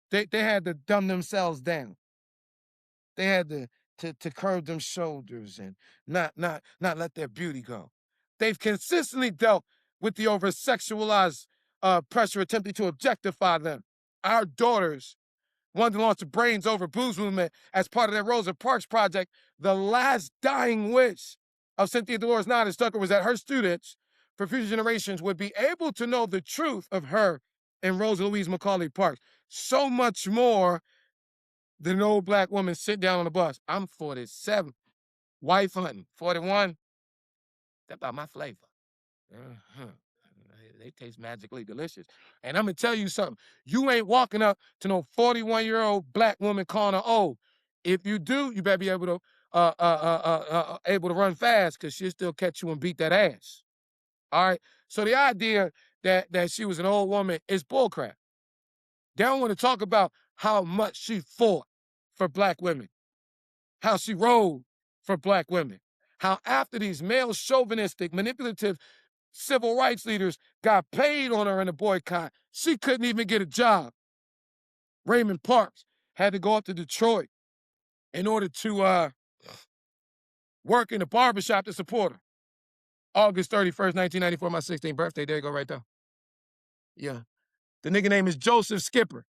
they had to dumb themselves down. They had to curve them shoulders and not let their beauty go. They've consistently dealt with the over-sexualized pressure attempting to objectify them. Our daughters wanted to launch the Brains Over Blues movement as part of their Rosa Parks project. The last dying wish of Cynthia Delores Nottage Tucker was that her students, for future generations, would be able to know the truth of her and Rosa Louise Macaulay Parks. So much more than an old Black woman sit down on the bus. I'm 47, wife hunting. 41, that's about my flavor. Uh-huh. They taste magically delicious. And I'm gonna tell you something. You ain't walking up to no 41-year-old Black woman calling her old. If you do, you better be able to run fast, because she'll still catch you and beat that ass. All right. So the idea that she was an old woman is bullcrap. They don't want to talk about how much she fought for Black women, how she rode for Black women, how after these male chauvinistic, manipulative civil rights leaders got paid on her in the boycott. She couldn't even get a job. Raymond Parks had to go up to Detroit in order to work in a barbershop to support her. August 31st, 1994, my 16th birthday. There you go right there. Yeah. The nigga name is Joseph Skipper.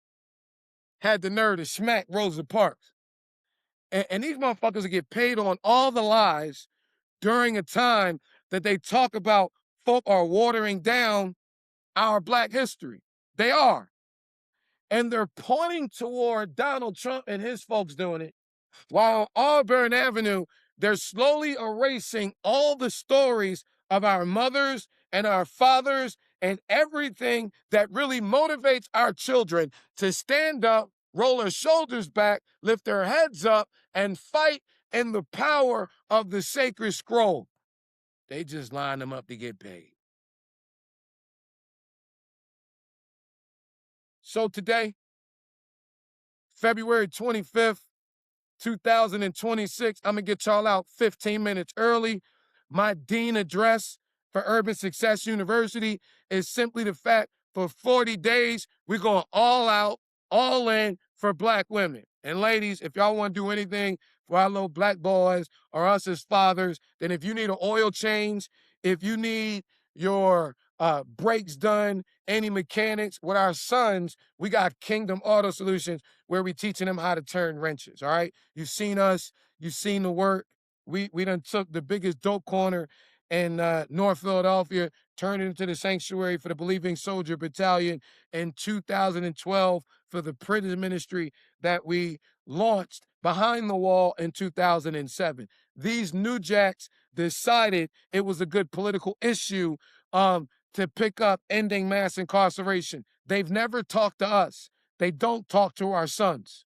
Had the nerve to smack Rosa Parks. And these motherfuckers will get paid on all the lies during a time that they talk about folk are watering down our black history. They are. And they're pointing toward Donald Trump and his folks doing it, while on Auburn Avenue, they're slowly erasing all the stories of our mothers and our fathers and everything that really motivates our children to stand up, roll their shoulders back, lift their heads up, and fight in the power of the sacred scroll. They just line them up to get paid. So today, February 25th, 2026, I'm going to get y'all out 15 minutes early. My dean address for Urban Success University is simply the fact for 40 days, we're going all out, all in for black women. And ladies, if y'all want to do anything for our little black boys or us as fathers, then if you need an oil change, if you need your brakes done, any mechanics, with our sons, we got Kingdom Auto Solutions where we teaching them how to turn wrenches, all right? You've seen us. You've seen the work. We done took the biggest dope corner in North Philadelphia, turned it into the sanctuary for the Believing Soldier Battalion in 2012 for the prison ministry that we launched behind the wall in 2007. These New Jacks decided it was a good political issue to pick up ending mass incarceration. They've never talked to us. They don't talk to our sons.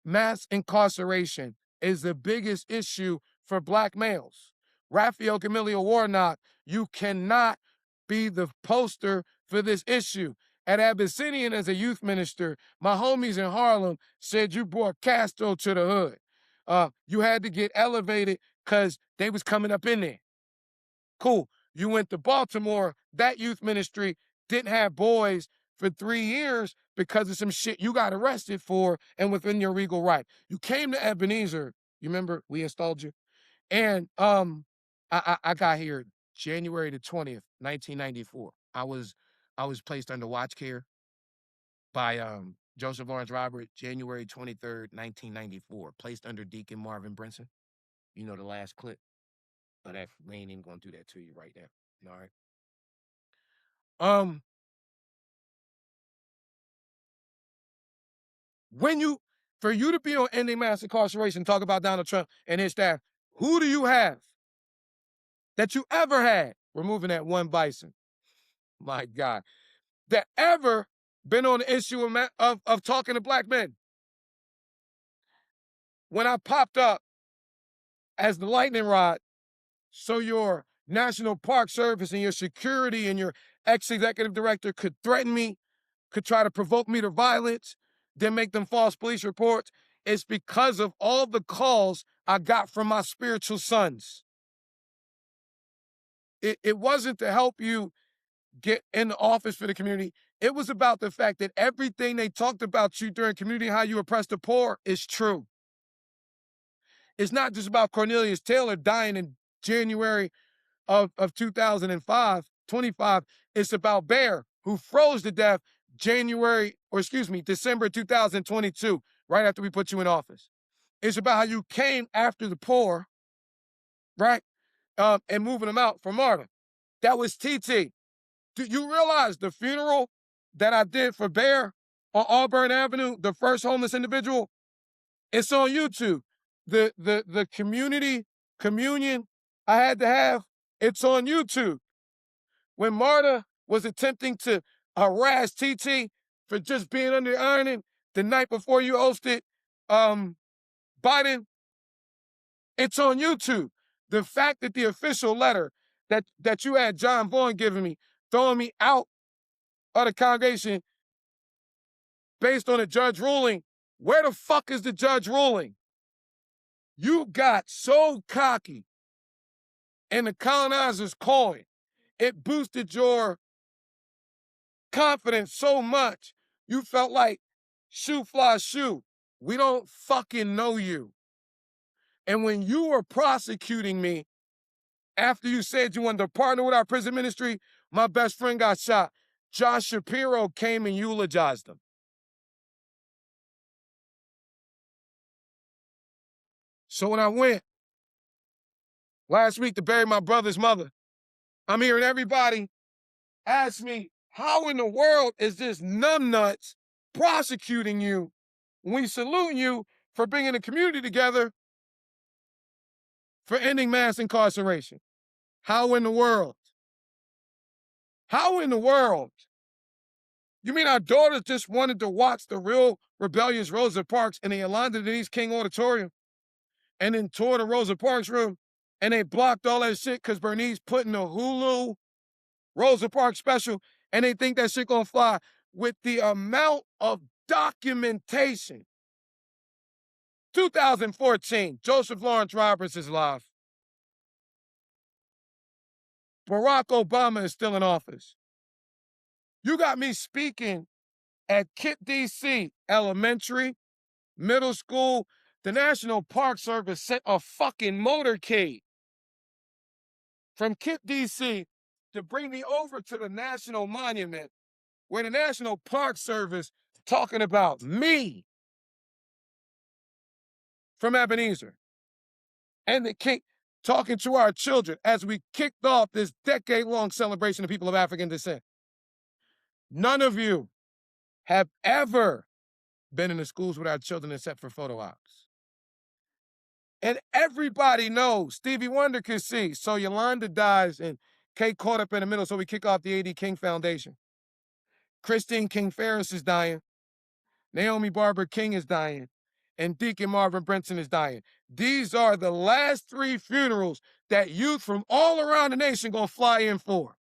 Mass incarceration is the biggest issue for black males. Raphael Camillio Warnock, you cannot be the poster for this issue. At Abyssinian as a youth minister, my homies in Harlem said you brought Castro to the hood. You had to get elevated because they was coming up in there. Cool. You went to Baltimore, that youth ministry didn't have boys for 3 years because of some shit you got arrested for and within your legal right. You came to Ebenezer, you remember we installed you? And I got here January the 20th, 1994. I was placed under watch care by Joseph Lawrence Robert, January 23rd, 1994. Placed under Deacon Marvin Brinson. You know the last clip. But we ain't even gonna do that to you right now. All right. For you to be on ending mass incarceration, talk about Donald Trump and his staff, who do you have that you ever had, removing that one bison, my God, that ever been on the issue of talking to black men? When I popped up as the lightning rod, so your National Park Service and your security and your ex-executive director could threaten me, could try to provoke me to violence, then make them false police reports, it's because of all the calls I got from my spiritual sons. It wasn't to help you get in the office for the community. It was about the fact that everything they talked about you during community, how you oppress the poor, is true. It's not just about Cornelius Taylor dying in January of 2005, 25. It's about Bear, who froze to death December 2022, right after we put you in office. It's about how you came after the poor, right? And moving them out for martyr. That was TT. Do you realize the funeral that I did for Bear on Auburn Avenue, the first homeless individual? It's on YouTube. The community communion I had to have, it's on YouTube. When Marta was attempting to harass TT for just being under ironing the night before you hosted Biden, it's on YouTube. The fact that the official letter that you had John Boyne giving me, throwing me out of the congregation based on a judge ruling, where the fuck is the judge ruling? You got so cocky in the colonizer's coin it boosted your confidence so much, you felt like shoe fly shoe. We don't fucking know you. And when you were prosecuting me after you said you wanted to partner with our prison ministry, my best friend got shot. Josh Shapiro came and eulogized him. So when I went last week to bury my brother's mother, I'm hearing everybody ask me, how in the world is this numbnuts prosecuting you when we salute you for bringing the community together for ending mass incarceration? How in the world? How in the world? You mean our daughters just wanted to watch the real rebellious Rosa Parks in the Yolanda Denise King auditorium and then tore the Rosa Parks room and they blocked all that shit because Bernice put in a Hulu Rosa Parks special and they think that shit gonna fly with the amount of documentation. 2014, Joseph Lawrence Roberts is alive. Barack Obama is still in office. You got me speaking at Kit DC Elementary, middle school. The National Park Service sent a fucking motorcade from Kit DC to bring me over to the National Monument where the National Park Service talking about me from Ebenezer and the king talking to our children as we kicked off this decade-long celebration of people of African descent. None of you have ever been in the schools with our children except for photo ops. And everybody knows, Stevie Wonder could see. So Yolanda dies and Kate caught up in the middle, so we kick off the A.D. King Foundation. Christine King Ferris is dying. Naomi Barber King is dying. And Deacon Marvin Brinson is dying. These are the last 3 funerals that youth from all around the nation gonna fly in for.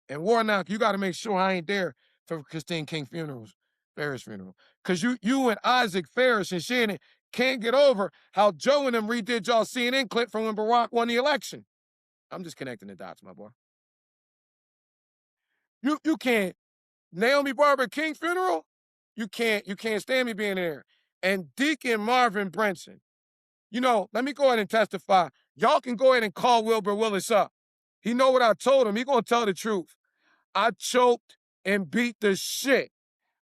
And Warnock, you gotta make sure I ain't there for Christine King Ferris funeral. Because you and Isaac Ferris and Shannon can't get over how Joe and them redid y'all CNN clip from when Barack won the election. I'm just connecting the dots, my boy. You can't. Naomi Barber King funeral, you can't stand me being there. And Deacon Marvin Brinson, let me go ahead and testify. Y'all can go ahead and call Wilbur Willis up. He know what I told him. He gonna tell the truth. I choked and beat the shit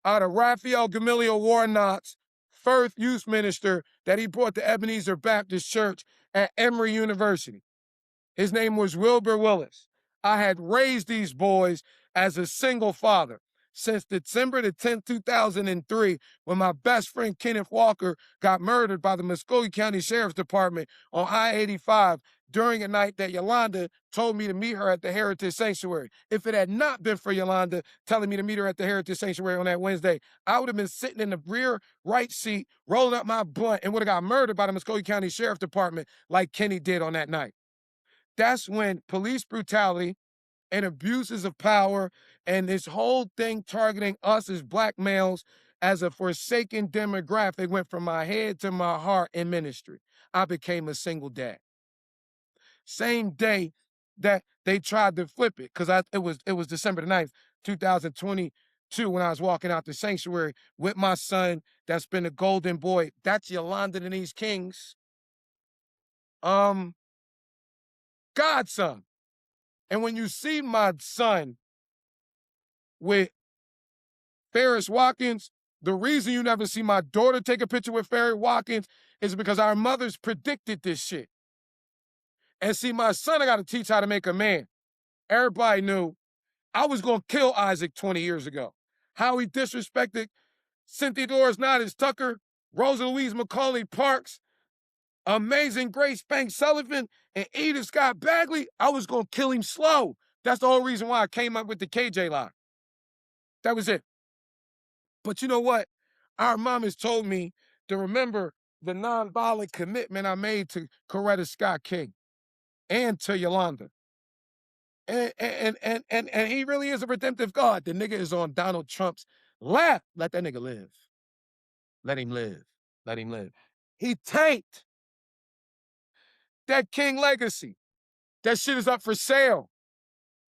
out of Raphael Gamaliel Warnock's first youth minister that he brought to Ebenezer Baptist Church at Emory University. His name was Wilbur Willis. I had raised these boys as a single father since December the 10th, 2003, when my best friend Kenneth Walker got murdered by the Muskogee County Sheriff's Department on I-85 during a night that Yolanda told me to meet her at the Heritage Sanctuary. If it had not been for Yolanda telling me to meet her at the Heritage Sanctuary on that Wednesday, I would have been sitting in the rear right seat, rolling up my blunt, and would have got murdered by the Muskogee County Sheriff's Department like Kenny did on that night. That's when police brutality and abuses of power and this whole thing targeting us as black males as a forsaken demographic went from my head to my heart in ministry. I became a single dad. Same day that they tried to flip it, because it was December the 9th, 2022, when I was walking out the sanctuary with my son that's been a golden boy. That's Yolanda Denise King's godson. And when you see my son with Ferris Watkins, the reason you never see my daughter take a picture with Ferris Watkins is because our mothers predicted this shit. And see, my son, I got to teach how to make a man. Everybody knew I was going to kill Isaac 20 years ago. How he disrespected Cynthia Delores, Nottage Tucker, Rosa Louise McCauley Parks, Amazing Grace Banks Sullivan, and Edythe Scott Bagley. I was going to kill him slow. That's the whole reason why I came up with the KJ line. That was it. But you know what? Our mom has told me to remember the nonviolent commitment I made to Coretta Scott King and to Yolanda. And he really is a redemptive God. The nigga is on Donald Trump's lap. Let that nigga live. Let him live. Let him live. He tanked that King legacy. That shit is up for sale.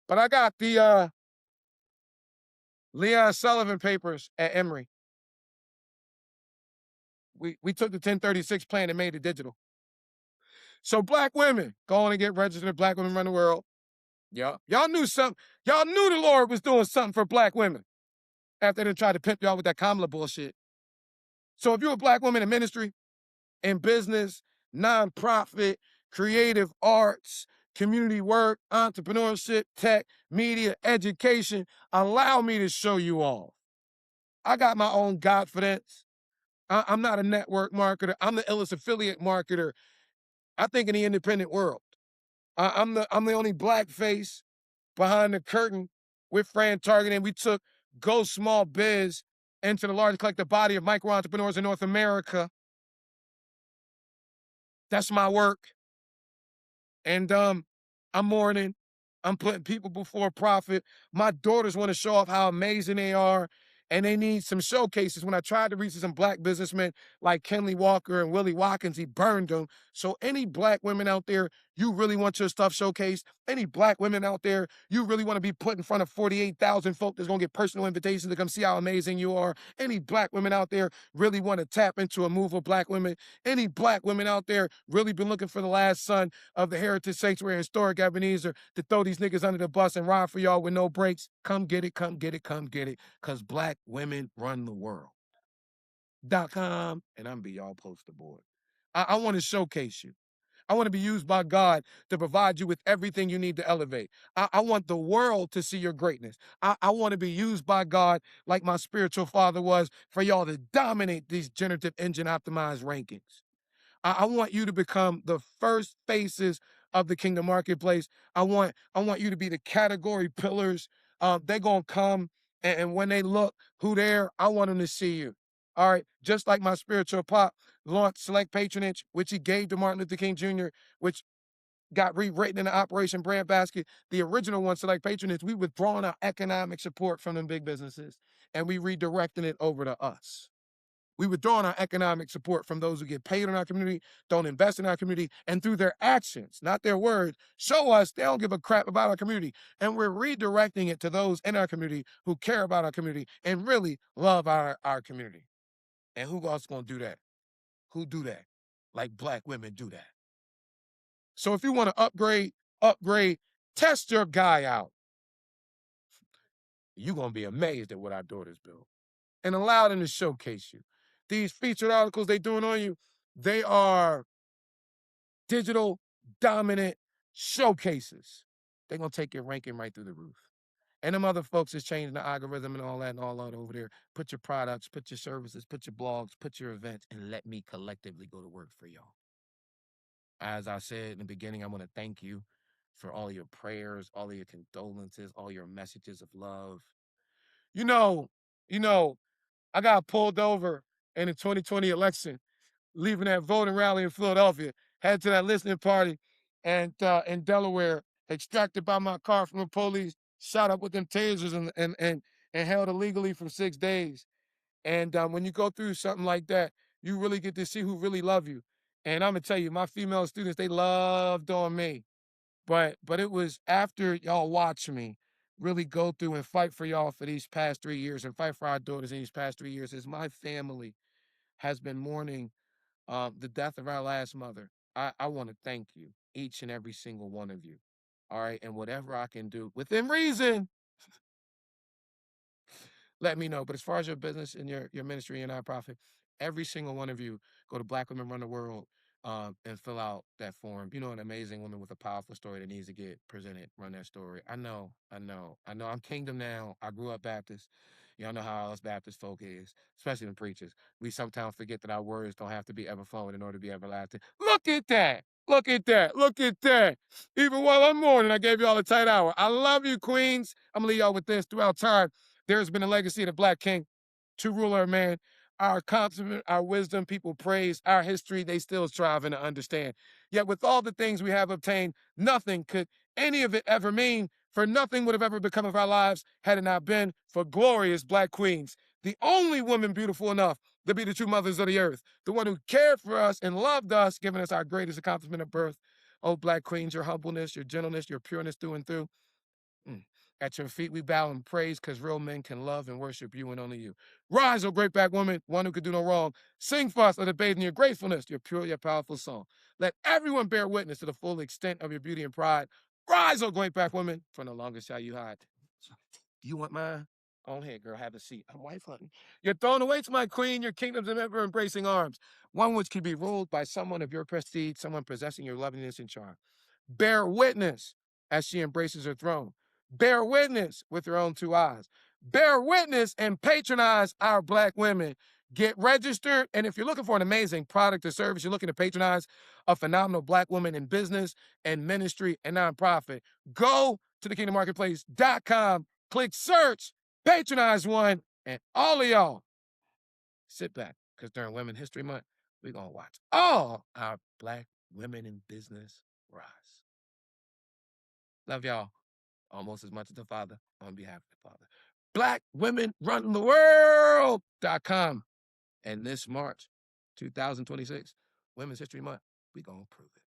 But I got the Leon Sullivan papers at Emory. We took the 1036 plan and made it digital. So black women, go on and get registered. Black women run the world. Yeah. Y'all knew something. Y'all knew the Lord was doing something for black women after they tried to pimp y'all with that Kamala bullshit. So if you're a black woman in ministry, in business, nonprofit, creative arts, community work, entrepreneurship, tech, media, education, allow me to show you all. I got my own confidence. I'm not a network marketer. I'm the illest affiliate marketer, I think, in the independent world. I'm the only black face behind the curtain with Fran Targeting. We took Go Small Biz into the largest collective body of micro entrepreneurs in North America. That's my work. And I'm mourning. I'm putting people before profit. My daughters want to show off how amazing they are, and they need some showcases. When I tried to reach some black businessmen like Kenley Walker and Willie Watkins, he burned them. So any black women out there, you really want your stuff showcased? Any black women out there, you really want to be put in front of 48,000 folk that's going to get personal invitations to come see how amazing you are? Any black women out there really want to tap into a move of black women? Any black women out there really been looking for the last son of the Heritage Sanctuary Historic Ebenezer to throw these niggas under the bus and ride for y'all with no brakes? Come get it, come get it, come get it, because black women run the world. .com, and I'm be y'all poster board. I want to showcase you. I want to be used by God to provide you with everything you need to elevate. I want the world to see your greatness. I want to be used by God like my spiritual father was for y'all to dominate these generative engine optimized rankings. I want you to become the first faces of the kingdom marketplace. I want you to be the category pillars. They're gonna come, and when they look who there, I want them to see you. All right, just like my spiritual pop launched Select Patronage, which he gave to Martin Luther King Jr., which got rewritten in the Operation Brand Basket. The original one, Select Patronage, we withdrawn our economic support from them big businesses, and we redirecting it over to us. We withdraw our economic support from those who get paid in our community, don't invest in our community, and through their actions, not their words, show us they don't give a crap about our community. And we're redirecting it to those in our community who care about our community and really love our community. And who else gonna do that? Who do that? Like black women do that. So if you want to upgrade, test your guy out. You're gonna be amazed at what our daughters build. And allow them to showcase you. These featured articles they doing on you, they are digital dominant showcases. They're going to take your ranking right through the roof. And them other folks is changing the algorithm and all that over there. Put your products, put your services, put your blogs, put your events, and let me collectively go to work for y'all. As I said in the beginning, I want to thank you for all your prayers, all your condolences, all your messages of love. You know, I got pulled over in the 2020 election, leaving that voting rally in Philadelphia, headed to that listening party, and in Delaware, extracted by my car from the police, shot up with them tasers and held illegally for 6 days. And when you go through something like that, you really get to see who really love you. And I'm gonna tell you, my female students, they loved on me. But it was after y'all watch me really go through and fight for y'all for these past 3 years and fight for our daughters in these past 3 years as my family has been mourning the death of our last mother. I want to thank you, each and every single one of you. All right. And whatever I can do within reason, let me know. But as far as your business and your ministry and nonprofit, every single one of you go to Black Women Run the World and fill out that form. You know, an amazing woman with a powerful story that needs to get presented, run that story. I know. I'm Kingdom now. I grew up Baptist. Y'all know how us Baptist folk is, especially the preachers. We sometimes forget that our words don't have to be ever flowing in order to be everlasting. Look at that. Look at that. Look at that. Even while I'm mourning, I gave y'all a tight hour. I love you, Queens. I'm going to leave y'all with this throughout time. There's been a legacy of the Black King, true ruler of man. Our accomplishment, our wisdom, people praise. Our history, they still striving to understand. Yet with all the things we have obtained, nothing could any of it ever mean, for nothing would have ever become of our lives had it not been for glorious Black queens. The only woman beautiful enough to be the true mothers of the earth. The one who cared for us and loved us, giving us our greatest accomplishment of birth. Oh, Black queens, your humbleness, your gentleness, your pureness through and through. At your feet we bow and praise, because real men can love and worship you and only you. Rise, O great black woman, one who could do no wrong. Sing for us, let it bathe in your gratefulness, your pure yet powerful song. Let everyone bear witness to the full extent of your beauty and pride. Rise, O great black woman, for no longer shall you hide. You want mine? Go ahead, girl, have a seat. I'm wife hunting. Your throne awaits, my queen, your kingdom's in ever embracing arms, one which can be ruled by someone of your prestige, someone possessing your loveliness and charm. Bear witness as she embraces her throne. Bear witness with your own two eyes. Bear witness and patronize our black women. Get registered. And if you're looking for an amazing product or service, you're looking to patronize a phenomenal black woman in business and ministry and nonprofit, go to thekingdommarketplace.com, click search, patronize one, and all of y'all sit back, because during Women's History Month, we're going to watch all our black women in business rise. Love y'all almost as much as the Father, on behalf of the Father. BlackWomenRunTheWorld.com. And this March 2026, Women's History Month, we going to prove it.